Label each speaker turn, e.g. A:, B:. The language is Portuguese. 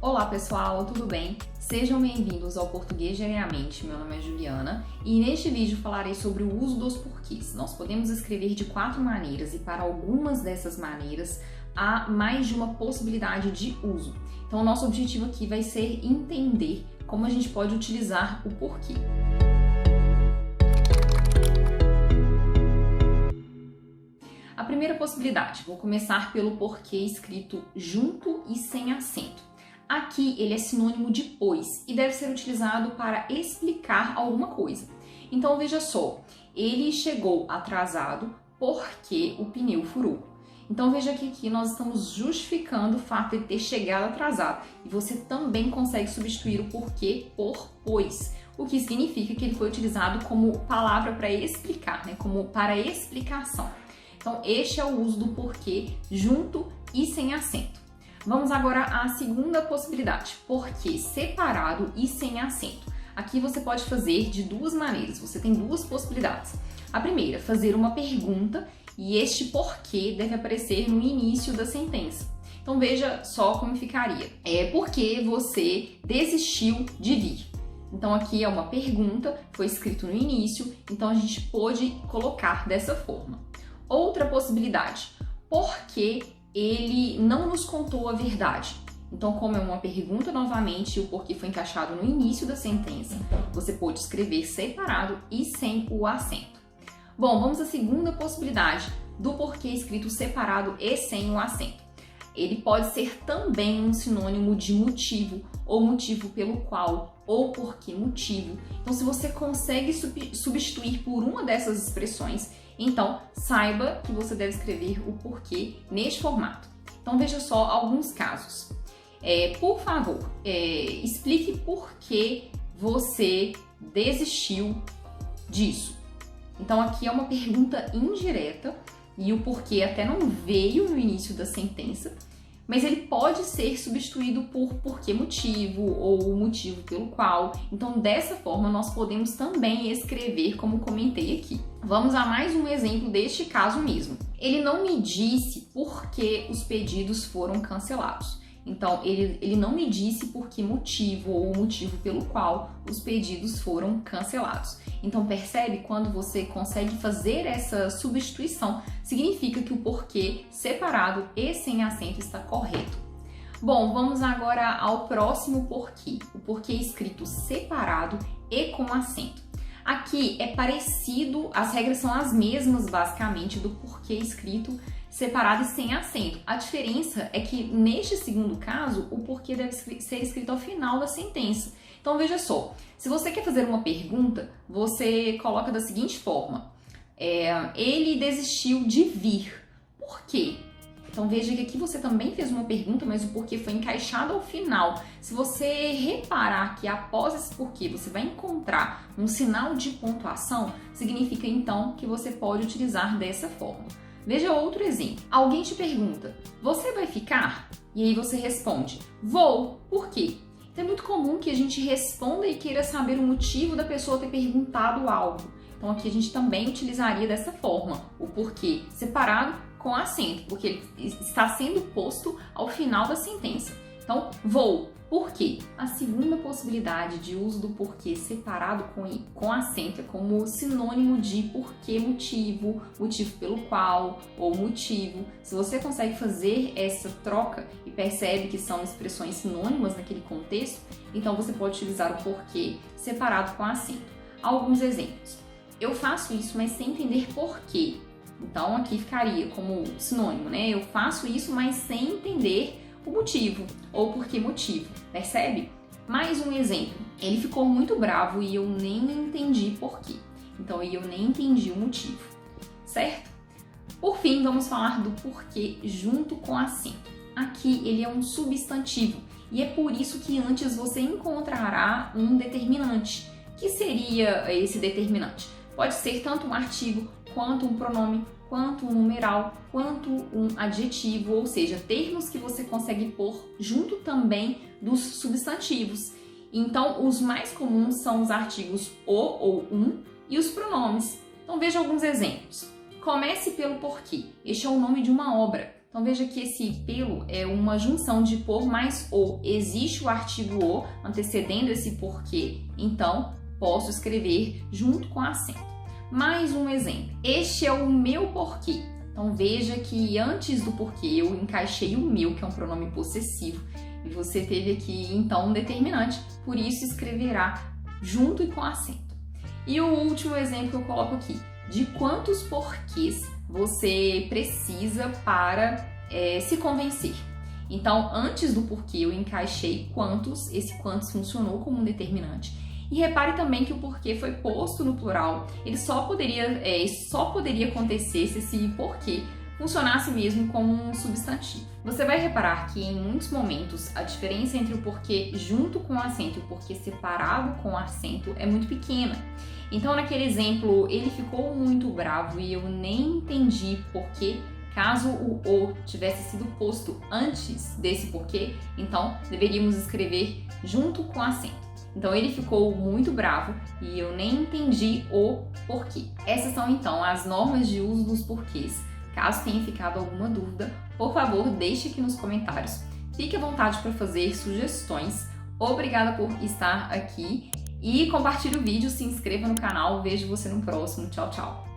A: Olá pessoal, tudo bem? Sejam bem-vindos ao Português Diariamente, meu nome é Juliana e neste vídeo falarei sobre o uso dos porquês. Nós podemos escrever de 4 maneiras e para algumas dessas maneiras há mais de uma possibilidade de uso. Então o nosso objetivo aqui vai ser entender como a gente pode utilizar o porquê. A primeira possibilidade, vou começar pelo porquê escrito junto e sem acento. Aqui ele é sinônimo de pois e deve ser utilizado para explicar alguma coisa. Então veja só, ele chegou atrasado porque o pneu furou. Então veja que aqui nós estamos justificando o fato de ter chegado atrasado e você também consegue substituir o porquê por pois, o que significa que ele foi utilizado como palavra para explicar, como para explicação. Então este é o uso do porquê junto e sem acento. Vamos agora à segunda possibilidade, porquê separado e sem acento. Aqui você pode fazer de duas maneiras, você tem duas possibilidades. A primeira, fazer uma pergunta e este porquê deve aparecer no início da sentença. Então veja só como ficaria. Por que você desistiu de vir? Então aqui é uma pergunta, foi escrito no início, então a gente pode colocar dessa forma. Outra possibilidade, por que ele não nos contou a verdade? Então, como é uma pergunta novamente, o porquê foi encaixado no início da sentença, você pode escrever separado e sem o acento. Bom, vamos à segunda possibilidade do porquê escrito separado e sem o acento. Ele pode ser também um sinônimo de motivo, ou motivo pelo qual, ou porquê motivo. Então, se você consegue substituir por uma dessas expressões, então saiba que você deve escrever o porquê neste formato. Então, veja só alguns casos. Por favor, explique por que você desistiu disso. Então, aqui é uma pergunta indireta e o porquê até não veio no início da sentença, mas ele pode ser substituído por porquê motivo ou o motivo pelo qual. Então, dessa forma, nós podemos também escrever como comentei aqui. Vamos a mais um exemplo deste caso mesmo. Ele não me disse por que os pedidos foram cancelados. Então, ele não me disse por que motivo ou o motivo pelo qual os pedidos foram cancelados. Então, percebe quando você consegue fazer essa substituição, significa que o porquê separado e sem acento está correto. Bom, vamos agora ao próximo porquê. O porquê escrito separado e com acento. Aqui é parecido, as regras são as mesmas basicamente do porquê escrito separado e sem acento. A diferença é que neste segundo caso, o porquê deve ser escrito ao final da sentença. Então veja só, se você quer fazer uma pergunta, você coloca da seguinte forma: ele desistiu de vir. Por quê? Então veja que aqui você também fez uma pergunta, mas o porquê foi encaixado ao final. Se você reparar que após esse porquê você vai encontrar um sinal de pontuação, significa então que você pode utilizar dessa forma. Veja outro exemplo. Alguém te pergunta, você vai ficar? E aí você responde, vou. Por quê? Então é muito comum que a gente responda e queira saber o motivo da pessoa ter perguntado algo. Então aqui a gente também utilizaria dessa forma, o porquê separado com acento, porque ele está sendo posto ao final da sentença. Então, vou. Por quê? A segunda possibilidade de uso do porquê separado com acento é como sinônimo de porquê motivo, motivo pelo qual ou motivo. Se você consegue fazer essa troca e percebe que são expressões sinônimas naquele contexto, então você pode utilizar o porquê separado com acento. Alguns exemplos. Eu faço isso, mas sem entender porquê. Então aqui ficaria como sinônimo, Eu faço isso, mas sem entender o motivo ou por que motivo, percebe? Mais um exemplo. Ele ficou muito bravo e eu nem entendi por quê. Então eu nem entendi o motivo, certo? Por fim, vamos falar do porquê junto com acento. Aqui ele é um substantivo e é por isso que antes você encontrará um determinante. Que seria esse determinante? Pode ser tanto um artigo, quanto um pronome, quanto um numeral, quanto um adjetivo, ou seja, termos que você consegue pôr junto também dos substantivos. Então, os mais comuns são os artigos o ou um e os pronomes. Então, veja alguns exemplos. Comece pelo porquê. Este é o nome de uma obra. Então veja que esse pelo é uma junção de por mais o. Existe o artigo o antecedendo esse porquê, então posso escrever junto com acento. Mais um exemplo. Este é o meu porquê. Então veja que antes do porquê eu encaixei o meu, que é um pronome possessivo, e você teve aqui então um determinante, por isso escreverá junto e com acento. E o último exemplo que eu coloco aqui, de quantos porquês você precisa para se convencer. Então, antes do porquê eu encaixei quantos, esse quantos funcionou como um determinante. E repare também que o porquê foi posto no plural, ele só poderia acontecer se esse porquê funcionasse mesmo como um substantivo. Você vai reparar que em muitos momentos a diferença entre o porquê junto com o acento e o porquê separado com o acento é muito pequena. Então, naquele exemplo, ele ficou muito bravo e eu nem entendi porquê. Caso o tivesse sido posto antes desse porquê, então deveríamos escrever junto com acento. Então ele ficou muito bravo e eu nem entendi o porquê. Essas são então as normas de uso dos porquês. Caso tenha ficado alguma dúvida, por favor, deixe aqui nos comentários. Fique à vontade para fazer sugestões. Obrigada por estar aqui e compartilhe o vídeo, se inscreva no canal. Vejo você no próximo. Tchau, tchau!